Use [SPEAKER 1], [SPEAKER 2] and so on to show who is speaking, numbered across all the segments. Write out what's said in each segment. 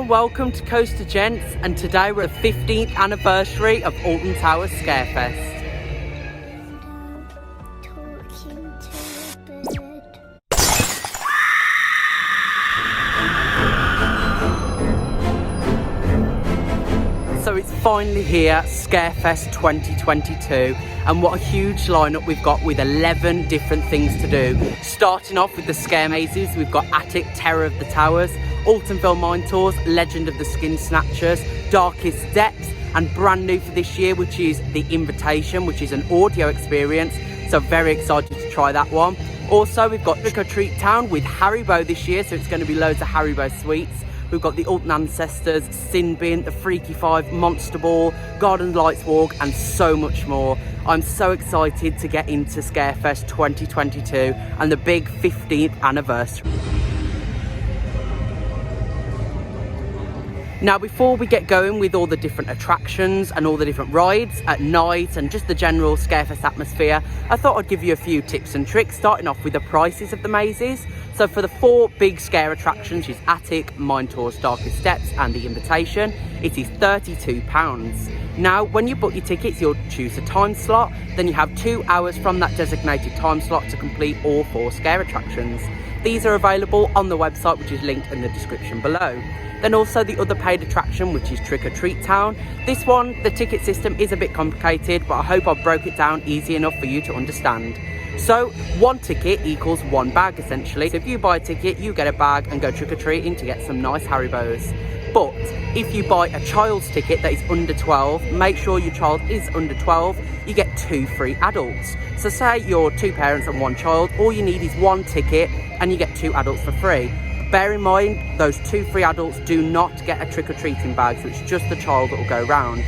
[SPEAKER 1] and welcome to Coaster Gents, and today we're at the 15th anniversary of Alton Towers Scarefest. So it's finally here, Scarefest 2022, and what a huge lineup we've got with 11 different things to do. Starting off with the scare mazes, we've got Attic, Terror of the Towers, Altonville Mine Tours, Legend of the Skin Snatchers, Darkest Depths, and brand new for this year, which is The Invitation, which is an audio experience, so very excited to try that one. Also, we've got Trick or Treat Town with Haribo this year, so it's going to be loads of Haribo sweets. We've got the Alton Ancestors, Sin Bin, the Freaky Five, Monster Ball, Garden Lights Walk, and so much more. I'm so excited to get into Scarefest 2022 and the big 15th anniversary. Now, before we get going with all the different attractions and all the different rides at night and just the general Scarefest atmosphere, I thought I'd give you a few tips and tricks, starting off with the prices of the mazes. So for the 4 big scare attractions, which is Attic, Mine Tours, Darkest Depths and The Invitation, it is £32. Now, when you book your tickets, you'll choose a time slot, then you have 2 hours from that designated time slot to complete all 4 scare attractions. These are available on the website, which is linked in the description below. Then also the other paid attraction, which is Trick or Treat Town. This one, the ticket system is a bit complicated, but I hope I broke it down easy enough for you to understand. So 1 ticket equals 1 bag essentially. So if you buy a ticket, you get a bag and go trick-or-treating to get some nice Haribos. But if you buy a child's ticket that is under 12, make sure your child is under 12, you get 2 free adults. So say you're 2 parents and 1 child, all you need is 1 ticket and you get 2 adults for free. Bear in mind, those 2 free adults do not get a trick-or-treating bag, so it's just the child that will go round.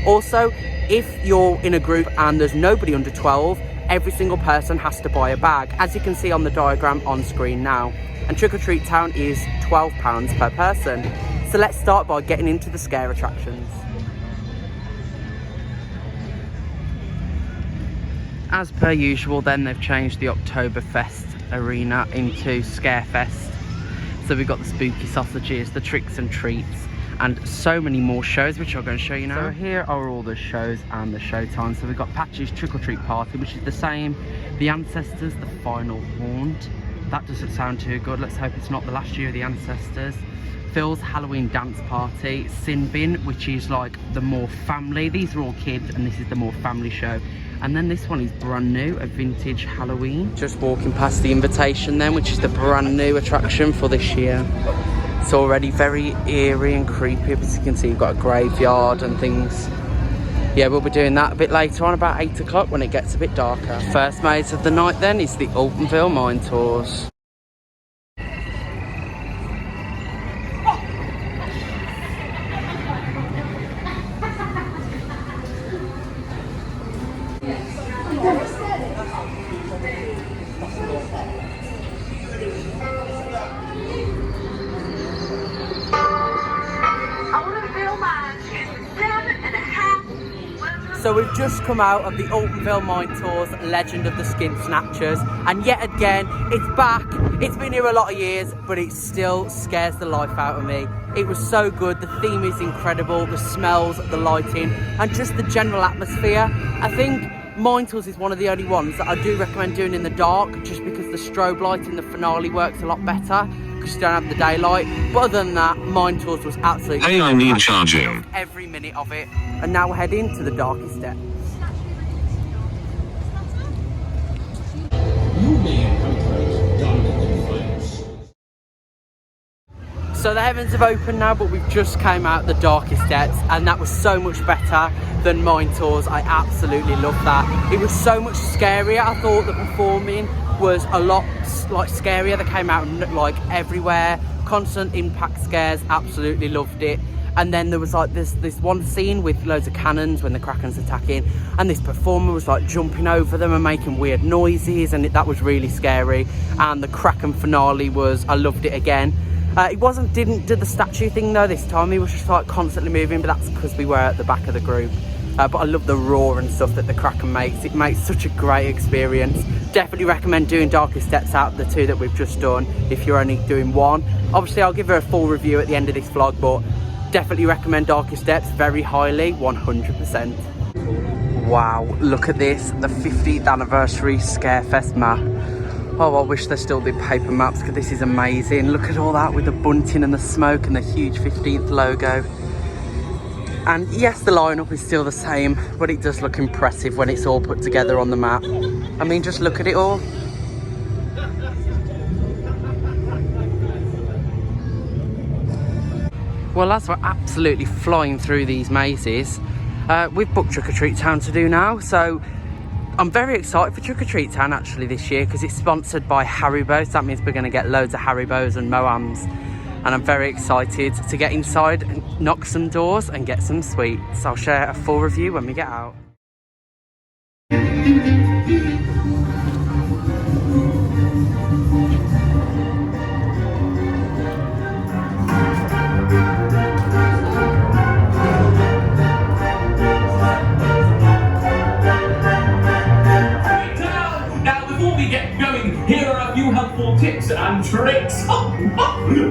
[SPEAKER 1] Also, if you're in a group and there's nobody under 12, every single person has to buy a bag, as you can see on the diagram on screen now. And Trick or Treat Town is £12 per person. So let's start by getting into the scare attractions. As per usual then, they've changed the Oktoberfest arena into Scarefest. So we've got the spooky sausages, the tricks and treats, and so many more shows, which I'm going to show you now. So here are all the shows and the show times. So we've got Patch's Trick or Treat Party, which is the same. The Ancestors, the Final Haunt. That doesn't sound too good. Let's hope it's not the last year of the Ancestors. Phil's Halloween Dance Party. Sin Bin, which is like the more family. These are all kids, and this is the more family show. And then this one is brand new, a vintage Halloween. Just walking past The Invitation then, which is the brand new attraction for this year. It's already very eerie and creepy, as you can see. You've got a graveyard and things. Yeah, we'll be doing that a bit later on, about 8 o'clock when it gets a bit darker. First maze of the night then is the Altonville Mine Tours. So we've just come out of the Altonville Mine Tours, Legend of the Skin Snatchers, and yet again, it's back. It's been here a lot of years, but it still scares the life out of me. It was so good, the theme is incredible, the smells, the lighting, and just the general atmosphere. I think Mine Tours is one of the only ones that I do recommend doing in the dark, just because the strobe light in the finale works a lot better, because you don't have the daylight. But other than that, Mine Tours was absolutely
[SPEAKER 2] Hey, I need charging.
[SPEAKER 1] Every minute of it. And now we're heading to the Darkest Depths. So the heavens have opened now, but we've just came out the Darkest Depths, and that was so much better than Mine Tours. I absolutely loved that. It was so much scarier. I thought the performing was a lot like scarier. They came out like everywhere, constant impact scares. Absolutely loved it. And then there was like this one scene with loads of cannons when the Kraken's attacking, and this performer was like jumping over them and making weird noises, and that was really scary. And the Kraken finale was, I loved it again. It didn't do the statue thing though this time. He was just like constantly moving, but that's because we were at the back of the group. but I love the roar and stuff that the Kraken makes. It makes such a great experience. Definitely recommend doing Darkest Steps out of the two that we've just done if you're only doing one. Obviously I'll give her a full review at the end of this vlog, but definitely recommend Darkest Steps very highly, 100%. Wow, look at this, the 50th anniversary Scarefest map. Oh, I wish they still did paper maps because this is amazing. Look at all that with the bunting and the smoke and the huge 15th logo. And yes, the lineup is still the same, but it does look impressive when it's all put together on the map. I mean, just look at it all. Well, as we're absolutely flying through these mazes, we've booked Trick or Treat Town to do now. So I'm very excited for Trick or Treat Town actually this year because it's sponsored by Haribo. So that means we're going to get loads of Haribos and Moams. And I'm very excited to get inside and knock some doors and get some sweets. I'll share a full review when we get out.
[SPEAKER 2] Here are a few helpful tips and tricks.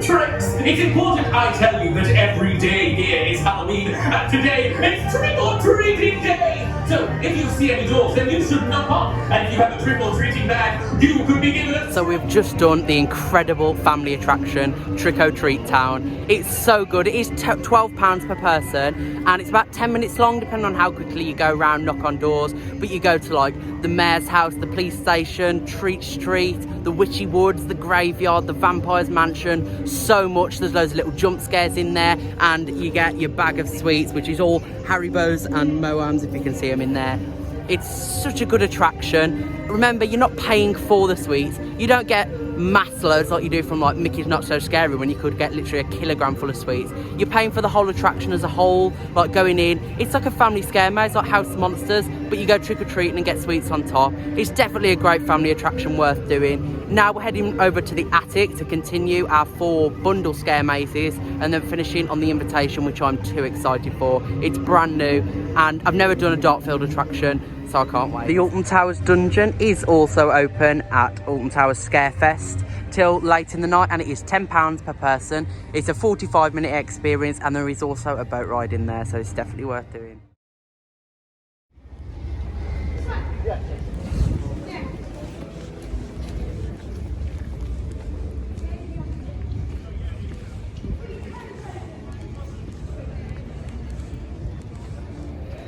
[SPEAKER 2] Tricks! It's important I tell you that every day here is Halloween, and today is Trick or Treating Day! So if you see any doors, then you should knock on, and if you have a trick or treating bag, you could be given a...
[SPEAKER 1] So we've just done the incredible family attraction, Trick or Treat Town. It's so good. It is £12 per person, and it's about 10 minutes long, depending on how quickly you go around, knock on doors. But you go to like the mayor's house, the police station, Treat Street, the Witchy Woods, the graveyard, the vampire's mansion, so much. There's loads of little jump scares in there, and you get your bag of sweets, which is all Haribos and Moams, if you can see them in there. It's such a good attraction. Remember, you're not paying for the sweets. You don't get mass loads like you do from like Mickey's Not So Scary, when you could get literally a kilogram full of sweets. You're paying for the whole attraction as a whole, like going in. It's like a family scare maze, like House of Monsters, but you go trick-or-treating and get sweets on top. It's definitely a great family attraction worth doing. Now we're heading over to the attic to continue our 4 bundle scare mazes and then finishing on the Invitation, which I'm too excited for. It's brand new and I've never done a Darkfield attraction, so I can't wait. The Alton Towers dungeon is also open at Alton Towers Scarefest till late in the night, and it is £10 per person. It's a 45-minute experience, and there is also a boat ride in there, so it's definitely worth doing.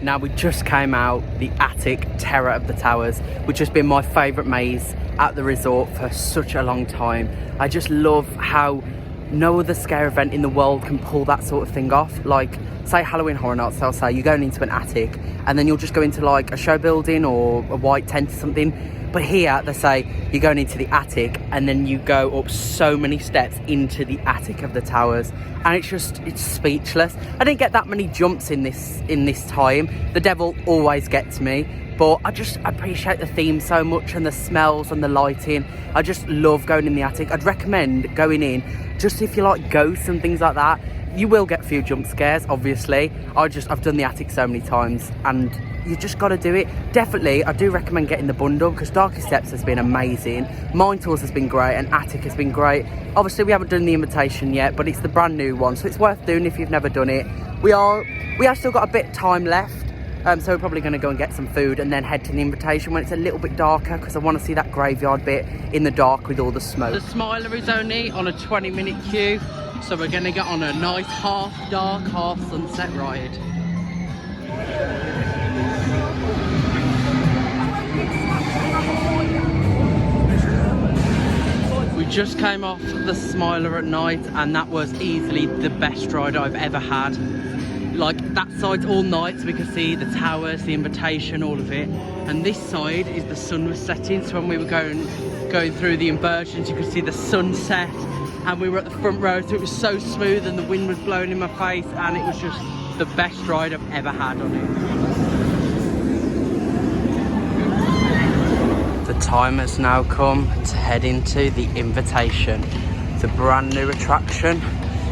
[SPEAKER 1] Now we just came out the attic Terror of the Towers, which has been my favourite maze at the resort for such a long time. I just love how no other scare event in the world can pull that sort of thing off. Like, say Halloween Horror Nights, they'll say you're going into an attic and then you'll just go into like a show building or a white tent or something. But here they say you're going into the attic and then you go up so many steps into the attic of the towers, and it's speechless. I didn't get that many jumps in this time. The devil always gets me, but I just appreciate the theme so much and the smells and the lighting. I just love going in the attic. I'd recommend going in just if you like ghosts and things like that. You will get a few jump scares, obviously. I've done the attic so many times and you just got to do it. Definitely, I do recommend getting the bundle because Darkest Steps has been amazing. Mine Tours has been great and Attic has been great. Obviously, we haven't done the Invitation yet, but it's the brand new one, so it's worth doing if you've never done it. We have still got a bit of time left, so we're probably going to go and get some food and then head to the Invitation when it's a little bit darker, because I want to see that graveyard bit in the dark with all the smoke. The Smiler is only on a 20-minute queue, so we're going to get on a nice half dark, half sunset ride. We just came off the Smiler at night, and that was easily the best ride I've ever had. Like, that side's all night, so we could see the towers, the Invitation, all of it. And this side is the sun was setting, so when we were going through the inversions, you could see the sunset, and we were at the front row, so it was so smooth and the wind was blowing in my face, and it was just the best ride I've ever had on it. The time has now come to head into the Invitation, the brand new attraction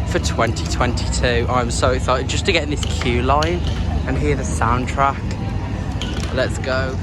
[SPEAKER 1] for 2022. I'm so excited just to get in this queue line and hear the soundtrack. Let's go.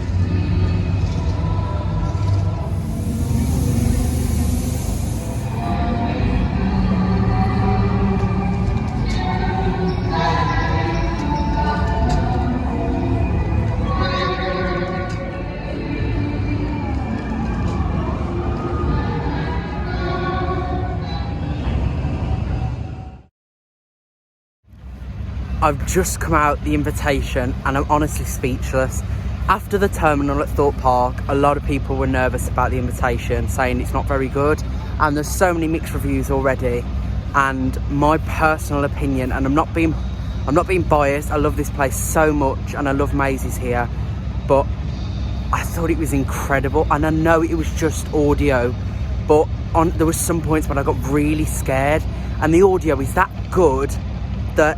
[SPEAKER 1] I've just come out the invitation and I'm honestly speechless. After the terminal at Thorpe Park, a lot of people were nervous about the invitation, saying it's not very good, and there's so many mixed reviews already. And my personal opinion, and I'm not being biased, I love this place so much and I love Maisie's here, but I thought it was incredible. And I know it was just audio, but there was some points when I got really scared, and the audio is that good that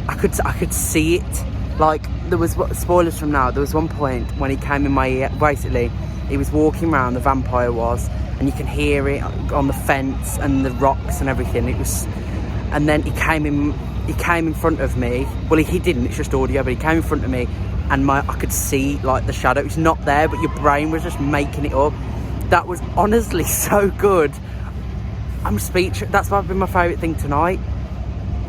[SPEAKER 1] I could see it. Like, there was, spoilers from now, there was one point when he came in my ear. Basically, he was walking around, the vampire was, and you can hear it on the fence and the rocks and everything. It was, and then he came in front of me. Well, he didn't, it's just audio, but he came in front of me, and I could see like the shadow. It's not there, but your brain was just making it up. That was honestly so good. I'm speechless. That's been my favourite thing tonight.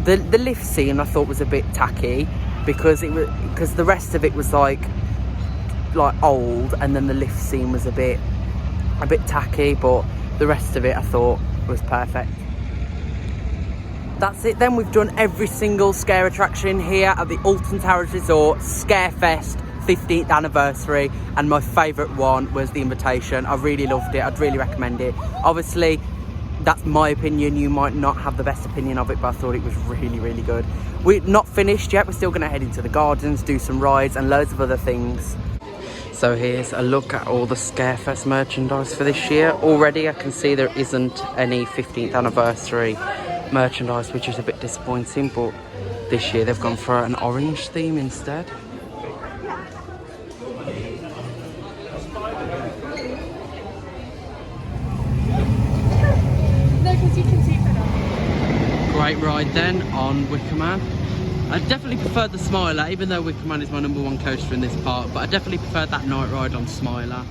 [SPEAKER 1] The lift scene I thought was a bit tacky, because the rest of it was like old, and then the lift scene was a bit tacky, but the rest of it I thought was perfect. That's it then. We've done every single scare attraction here at the Alton Towers Resort Scarefest 15th anniversary, and my favourite one was the invitation. I really loved it. I'd really recommend it. Obviously, that's my opinion. You might not have the best opinion of it, but I thought it was really, really good. We're not finished yet. We're still going to head into the gardens, do some rides and loads of other things. So here's a look at all the Scarefest merchandise for this year. Already I can see there isn't any 15th anniversary merchandise, which is a bit disappointing, but this year they've gone for an orange theme instead. Great ride then on Wicker Man. I definitely preferred the Smiler, even though Wicker Man is my #1 coaster in this park, but I definitely preferred that night ride on Smiler.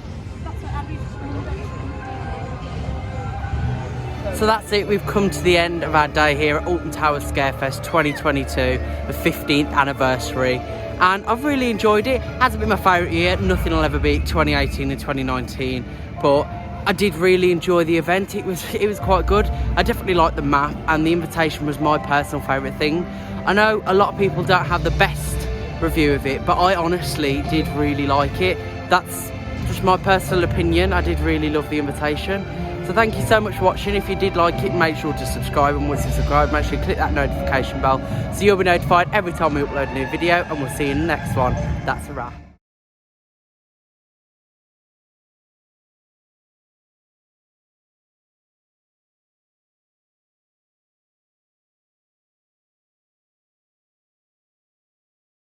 [SPEAKER 1] So that's it, we've come to the end of our day here at Alton Towers Scarefest 2022, the 15th anniversary, and I've really enjoyed it. Hasn't been my favourite year, nothing will ever beat 2018 and 2019, but I did really enjoy the event. It was quite good. I definitely liked the map, and the invitation was my personal favourite thing. I know a lot of people don't have the best review of it, but I honestly did really like it. That's just my personal opinion. I did really love the invitation. So thank you so much for watching. If you did like it, make sure to subscribe, and once you subscribe, make sure you click that notification bell so you'll be notified every time we upload a new video, and we'll see you in the next one. That's a wrap.